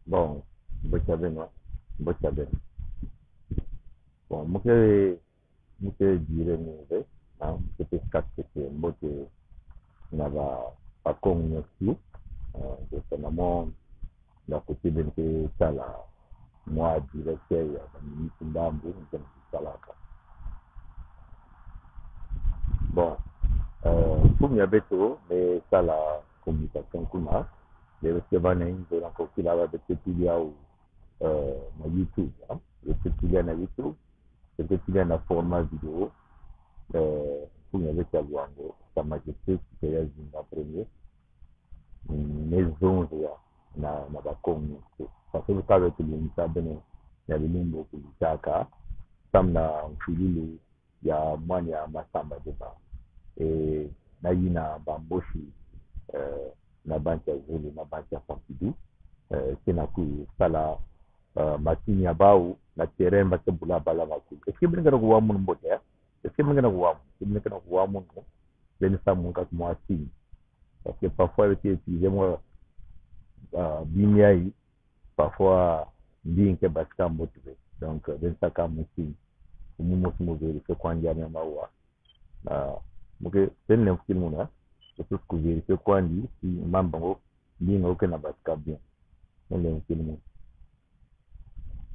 Bon, Bochabe, non. Bochabe. Bon, muke dire ni muke skate ke mbote na ba kong tu, de sanamo na kuti bente sala moi directeur ya ni ndambu ni salaka. Bon, pour mi abeto mais sala communication kuma, de recevoir une de la kokila ba de petit ou na YouTube, hein, le petit na YouTube. C'est qu'il y a un format vidéo pour y aller à Luango, Sa Majesté qui est en premier, une maison na bakongo. Parce que quand avec l'unité bene ya limbo kulitaka, samna mfilili ya mwani ya masamba deba. Et na yina bamboshi na banki ya Zulu na banki ya Pompidou, kena ku sala matini ya bau na terrain ba tebula bala makul. Est-ce que vous avez un monde moderne? Est-ce que vous avez un monde ben ça mon cas moi si parce que parfois il utilisé moi biniai parfois bien que baska motivé donc ben ça comme si nous nous vérifier quand il y a un mawa donc ben le film là c'est tout ce que vérifier quand dit si mambo bien aucun baska bien ben le film.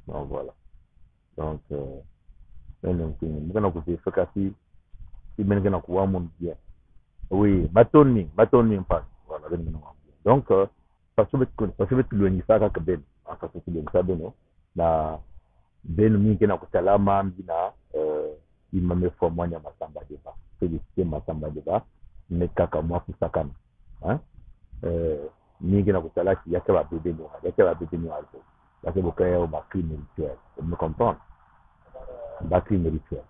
Donc voilà. Donc, mgana kuzi fakasi si mengana kuwa mon bien. Oui, matoni pas. Voilà, ben mengana bien. Donc, parce que le ni saka ben, en fait que le sabe no na ben mi kena kusalama mbina imame fo mwanya masamba deba. Féliciter masamba deba, ne kaka mwa kusakana. Hein? Mi kena kusala ki yake ba bébé no alto. Parce que vous créez un crime rituel. Vous me comprenez? Un crime rituel.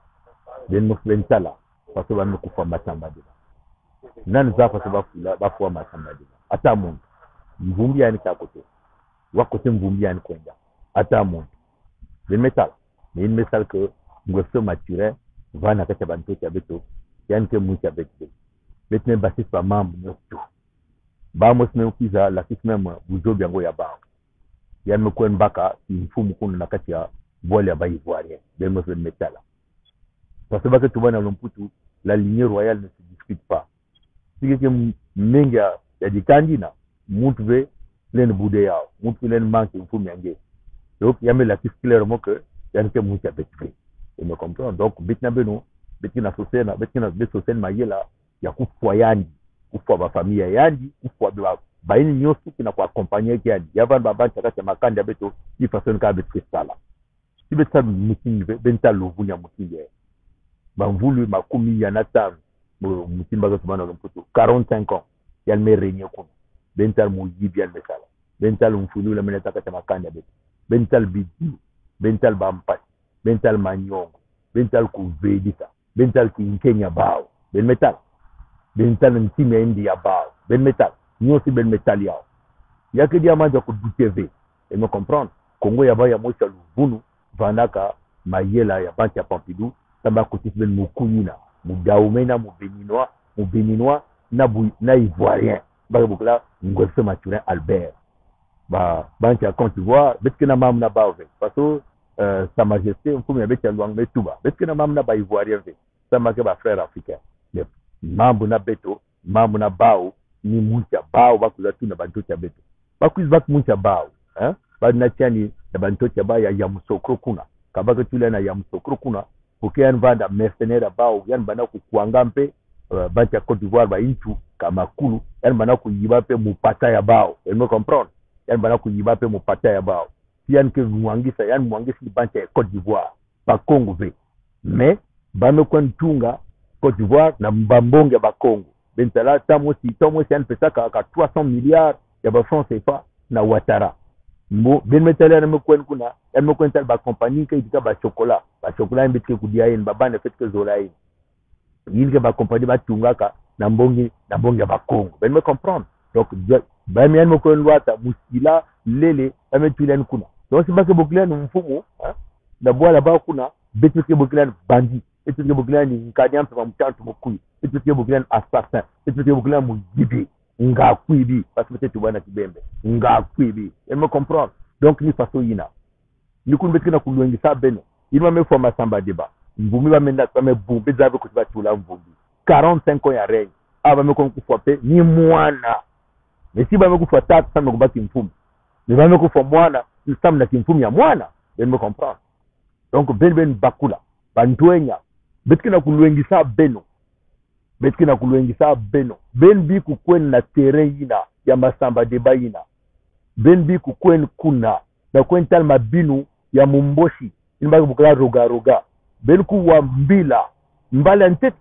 Vous me faites ça là. Parce que vous me coupez ma tamba de là. Non, ça parce que vous faites ma tamba de là. Attends, mon. Vous me dites à côté. Vous côté vous me dites quoi? Attends, mon. Le métal. Mais une métal que vous faites maturer. Va na kata bantu ya beto. Yani que mouti avec vous. Maintenant, bâtisse pas membre. Ba mo sime ukiza la kismem buzo byango ya ba. Yann me kwen baka mfumu kuna na kati ya voile ya Ivoirien de me fait métal. Parce que tu vois dans l'omputu la lignée royale ne se discute pas. Si quelqu'un menga ya dikandina mutwe len bude yao mutwe len manque mfumu yange. Donc il y a la clairement que yann que mouti avec vous. Et me comprend donc bitna beno bitina sosena bitina de sosena mayela ya kufoyani kufa ba familia yandi kufa ba ini nyosu kina kwa accompagner ki yandi yavan baba chaka makandi abeto ni façon ka bet sala si bet sa mutingi benta lovunya mutingi ba mvulu makumi ya natan mutingi ba tumana lomputo 45 ans yal me renye ko bental mu yibi yal mesala bental mfulu la meneta ka makandi abeto bental bidi bental bampat bental manyongo bental ku vedita bental ki Kenya bao ben metal bental ntime India bao ben metal nyosi ben metal yao yake dia manja ku DTV et me comprendre Congo ya ba ya mocha luvunu vanaka mayela ya banki ya Pompidou tamba ko tisbel mukuyina mudaumena mu béninois na ivoirien ba bukla ngolfe maturin Albert ba banki ya Côte d'Ivoire betkina mamna baove parce que Sa Majesté mfumu ya beti ya Luango Metuba betkina mamna ba ivoirien ve sama ke ba frère africain le mambo na beto mambo na bao ni mucha bao bakuza tu na bantu cha beto bakuza bak mucha bao hein ba na chani na bantu cha ba ya musokro kuna kabaka tule na ya musokro kuna pokean vanda mercenaire bao yan bana ku kuanga mpe banki ya Côte d'Ivoire ba intu kama kulu yan bana ku yiba pe mupata ya bao elle me comprendre yan bana ku yiba pe mupata ya bao yan ke mwangisa yan mwangisi banki ya Côte d'Ivoire ba Congo ve mais ba me kwantunga Côte d'Ivoire na mbambonge ba Congo bentala tomo si yan pesaka ka 300 milliards ya ba francs CFA na Ouattara mo ben metala na mekwen kuna yan mekwen tal ba compagnie ka idika ba chocolat mbetke kudia yen ba bana fetke zola yen yinke ba compagnie ba tungaka na mbongi ba Congo ben me comprendre donc ba mi yan mekwen wata muskila lele ametulen kuna donc si ba ke boklen mfumo na boala ba kuna betke boklen bandi etike boklen nkanyam pa mtantu mokui etike boklen assassin etike boklen mujibi nga kwibi parce que tu bana kibembe nga kwibi elle me comprend donc ni faso yina ni kun betkina kulwengisa beno inwa me fo masamba deba mbumi ba menda ba me bumbe zabe ko ba tula mbumbi 45 ans ya règne aba me kon kufa pe ni mwana mais si ba me kufa tatu sa me ko baki mfumi mais ba me kufa mwana ni sam na kimfumi ya mwana ben me comprendre donc ben bakula bantwenya betkina kulwengisa beno betkina kulwengisa beno ben bi ku kwen na terrain yina ya masamba deba yina ben bi ku kwen kuna na kwen tal mabinu ya mumboshi inbaki bukala roga ben ku wa mbila mbale antet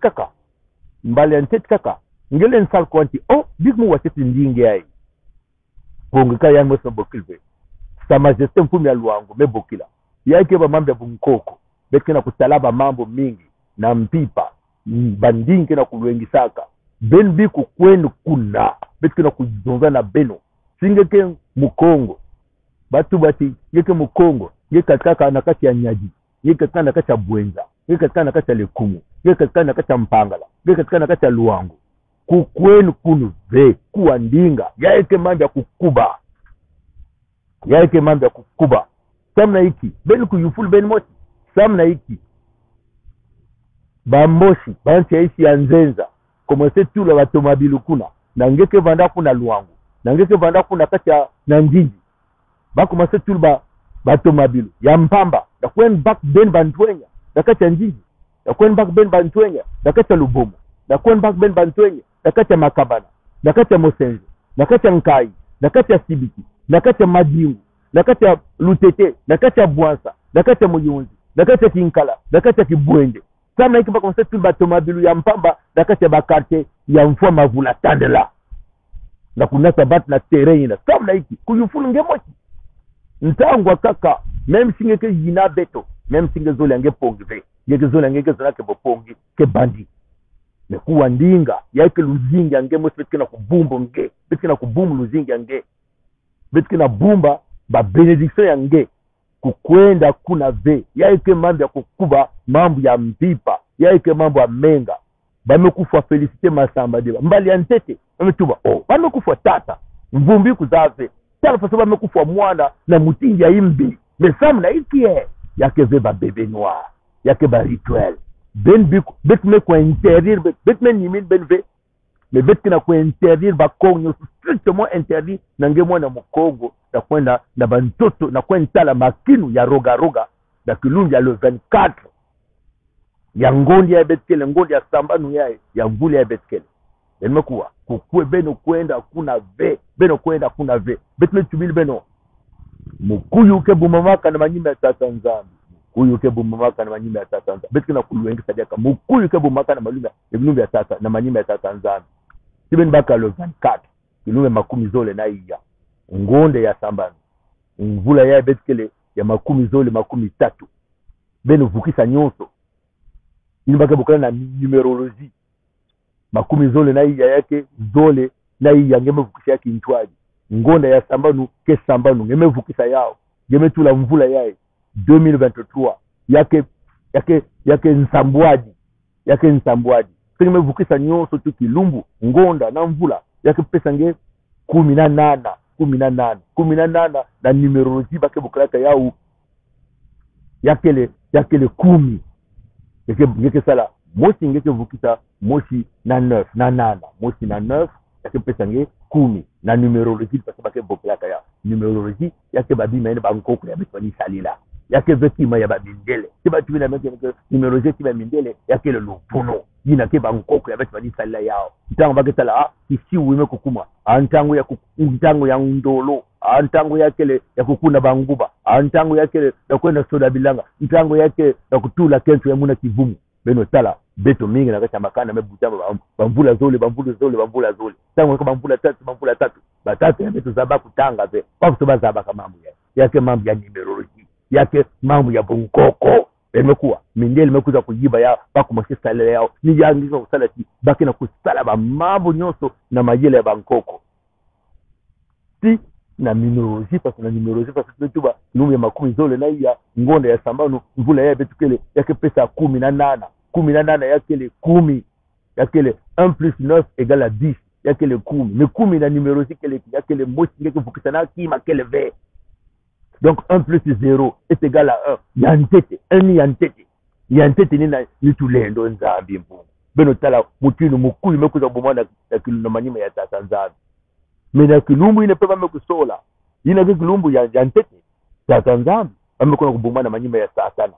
kaka ngele nsal kwanti oh big mu waseti ndinge ai bonga ya mo bokilve sa majesté mfumi ya luango me bokila yake ba mambo ya bunkoko betkina kutalaba mambo mingi na mpipa bandingi na kulwengisaka ben bi ku kwenu kuna betkina kuzonza na beno singeke mukongo batu bati yeke mukongo yeke katika na kati ya nyaji yeke katika na kati ya bwenza yeke katika na kati ya lekumu yeke katika na kati ya mpangala yeke katika na kati ya luango ku kwenu kunu ve kuwa ndinga yake mambo ya kukuba samna hiki ben ku yuful ben moti samna hiki bamboshi banchi yaisi ya nzenza komose tula batomabilu kuna na ngeke vanda kuna luangu na ngeke vanda kuna kacha na njinji bakomose tula batomabilu ya mpamba na kwen back ben bantwenya na kacha njinji na kwen back ben bantwenya na kacha lubomo na kwen back ben bantwenya na kacha makabana na kacha mosenzo na kacha nkai na kacha sibiki na kacha madingu na kacha lutete na kacha bwansa na kacha muyunzi na kacha kinkala na kacha kibwende sama hiki bako msetu batomabilu ya mpamba na kacha bakarte ya mfua mavula tandela na kunasa bat na terrain na sama hiki kuyufulu ngemochi ntangwa kaka même singeke yina beto même singe zole ange pongi ve yeke zole ange zola ke bopongi ke bandi me kuwa ndinga yake luzingi ange mo betkina kubumbo nge betkina kubumbu luzingi ange betkina bumba ba benediction yange kukwenda kuna ve yake mambo ya kukuba mambo ya mpipa yake mambo ya menga bamekufa felicite masamba deba mbali ya ntete bametuba oh bamekufa tata mvumbi kuzave tala faso bamekufa mwana na mutingi ya imbi mesamu na ikie yake ve ba bebe noir yake ba rituel ben biku betme ko interdire betme nimin ben ve mais betkina ko interdire ba konyo strictement interdit na ngemo na mukongo na kwenda na bantoto na kwenda la makinu ya roga na kilunja le 24 ya ngondi ya betkele ngondi ya sambanu ya mvuli ya betkele emekuwa kukwe beno kwenda kuna ve beno kwenda kuna ve betme tubili beno mukuyu ke bumamaka na manyima ya tata nzambi mukuyu ke bumamaka na manyima ya tata nzambi betkina kuluwengi sadaka mukuyu ke bumamaka na malumba ebinumbi ya tata na manyima ya tata nzambi tibeni baka le 24 kilumbe makumi zole na iya ngonde ya sambanu mvula ya betkele ya makumi zole makumi tatu beno vukisa nyonso ili baka bukana na numerologie makumi zole na iya yake zole na iya ngeme vukisa yake ntwaji ngonde ya sambanu ke sambanu ngeme vukisa yao ngeme tula mvula yae 2023 yake nsambwaji ngeme vukisa nyonso tu kilumbu ngonda na mvula yake pesa nge 18 na numerologie bake bukalaka yao yakele 10 yake sala moshi ngeke vukisa moshi na 9 na nana moshi na 9 yake pesa nge 10 na numerologie parce bake bukalaka ya numerologie yake babi maene bankoko ya bitwani salila yake vetima ya babindele tiba tubina meke numerologie tiba mindele yake le lupuno yina ke bankoko ya bitwani salila yao ntango bake sala isi uime kukuma antango ya ntango ya ndolo antango yakele ya kukuna banguba antango yakele ya kwenda soda bilanga ntango yake ya kutula kenzo ya muna kivumu beno tala beto mingi na kacha makana mebutama bamvula zole tango kwa bamvula tatu batatu ya beto zaba kutanga ve kwa kutoba zaba kama mambo yake mambo ya numerology yake mambo ya bunkoko emekuwa mindele mekuza kujiba ya bako masisala yao ni yangiza kusala ti baki na kusala ba mambo nyonso na majele ya bankoko si na numerologie parce que tuba numu ya makumi zole na iya ngonde ya sambanu mvula ya betukele yake pesa 18 yakele 10 yakele 1 plus 9 égale à 10 yakele 10 mais 10 na numerologie kele yakele mochi ngeke vukisana kima kele ve Donc 1 plus 0 est égal à 1. Yantete, 1 yantete. Yantete ni tulendo nzambi mpungu. Beno tala mutinu mukulu mekuza bomana na kilumbu manyima ya tata nzambi. Mena kilumbu ine pepa mekusola. Ina kilumbu yantete. Tata nzambi amekona kubomana manyima ya satana.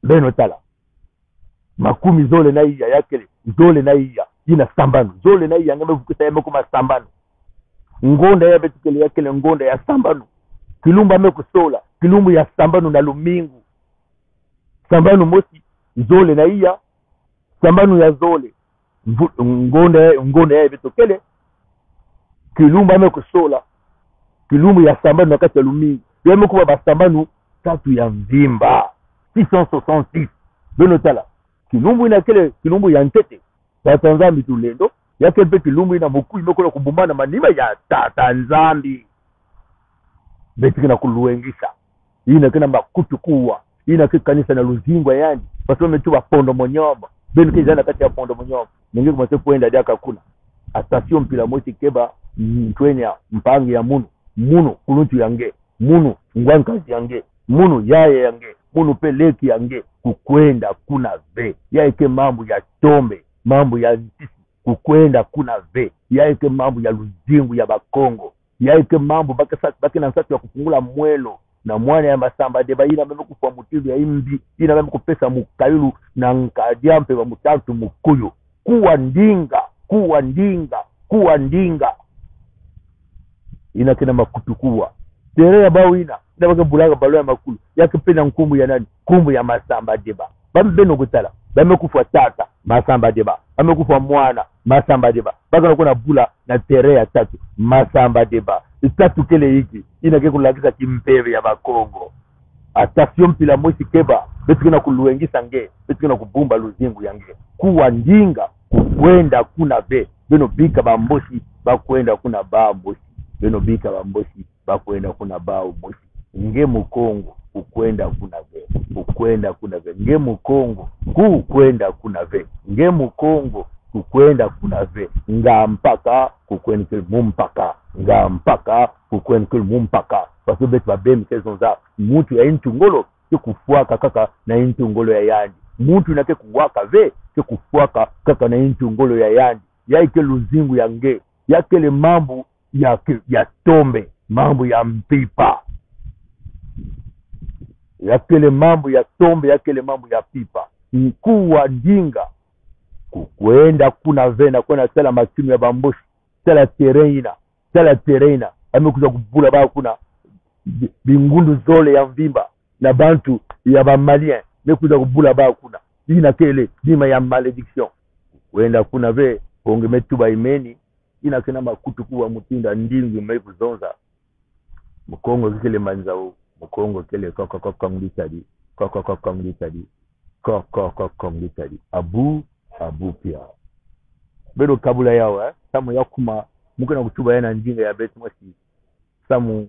Beno tala makumi zole na iya yakele zole na iya ina sambano zole na iya ngame vukuta yame kuma sambano ngonda ya betukele yakele ngonda ya sambano kilumba amekusola kilumbu ya sambano na lumingu sambano mosi zole na iya sambano ya zole ngonda ya betukele kilumba amekusola kilumbu ya sambano na kati ya lumingu yame kuma basambano tatu ya mvimba 666 beno tala kilumbu ina kele kilumbu ya ntete tata nzambi tulendo yake pe kilumbu ina mukulu mekola kubumbana manima ya tata nzambi betiki na kuluengisha ina kena makutu kuwa ina kanisa na luzingwa yani paso metuba pondo monyomba beno kizana kati ya pondo monyomba ningi kumase kwenda diaka kuna atasio mpila mosi keba ntwenya mpangi ya munu kuluntu yange munu ngwankazi yange munu yaye yange munu peleki yange kukwenda kuna ve yaike mambo ya tombe mambo ya ntisi kukwenda kuna ve yaike mambo ya luzingu ya bakongo yaike mambo bakina nsatu ya kufungula mwelo na mwana ya masamba deba ina meme kufa mutilu ya imbi ina meme kupesa mukailu na nkadiampe wa mutatu mukuyu kuwa ndinga ina kina makutukuwa tere ya bawina ina baka bulaga balo ya makulu yake pena nkumbu ya nani kumbu ya masamba deba bambeno kutala bamekufa tata masamba deba amekufa mwana masamba deba baka nakuna bula na tere ya tatu masamba deba tatu kele hiki ina ke kulakisa kimpeve ya bakongo atasio mpila mosi keba betu kena kuluengisa nge betu kena kubumba luzingu yange kuwa ndinga kukwenda kuna ve beno bika bamboshi bakwenda kuna bamboshi beno bika bamboshi bakwenda kuna bao moshi nge mukongo kukwenda kuna ve nge mukongo kukwenda kuna ve nge mukongo kukwenda kuna ve nga mpaka kukwenda mumpaka nga mpaka kukwenda mumpaka paso betu babemi kezonza mutu ya intungolo ke kufuaka kaka na intungolo ya yandi mutu nake kuwaka ve ke kufuaka kaka na intungolo ya yandi yaike luzingu ya nge yakele mambo ya tombe mambo ya mpipa yakele mambo ya tombe yakele mambo ya pipa mkuwa ndinga kukwenda kuna vena kwenda tala makimu ya bamboshi tala tereina amekuza kubula ba kuna bingundu zole ya mvimba na bantu ya bamalien mekuza kubula ba kuna ina kele dima ya malediction kwenda kuna ve konge metuba imeni ina kena makutu kuwa mutinda ndingi mekuzonza mukongo kile manzao mukongo kele kokokongitadi abu pia bedo kabula yao samu yakuma mukena kutuba yana ndinga ya betu mwasi samu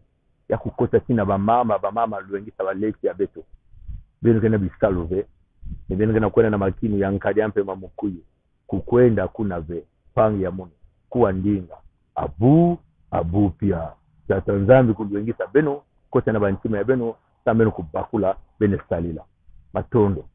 ya kukota sina bamama luengisa baleki ya beto bedo kena bisalove bedo kena kwenda na makini ya nkadi ampe mamukuyu kukwenda kuna ve pangi ya munu kuwa ndinga abu pia tata nzambi kuluengisa beno kota na bantima ya beno sameno kubakula bene salila matondo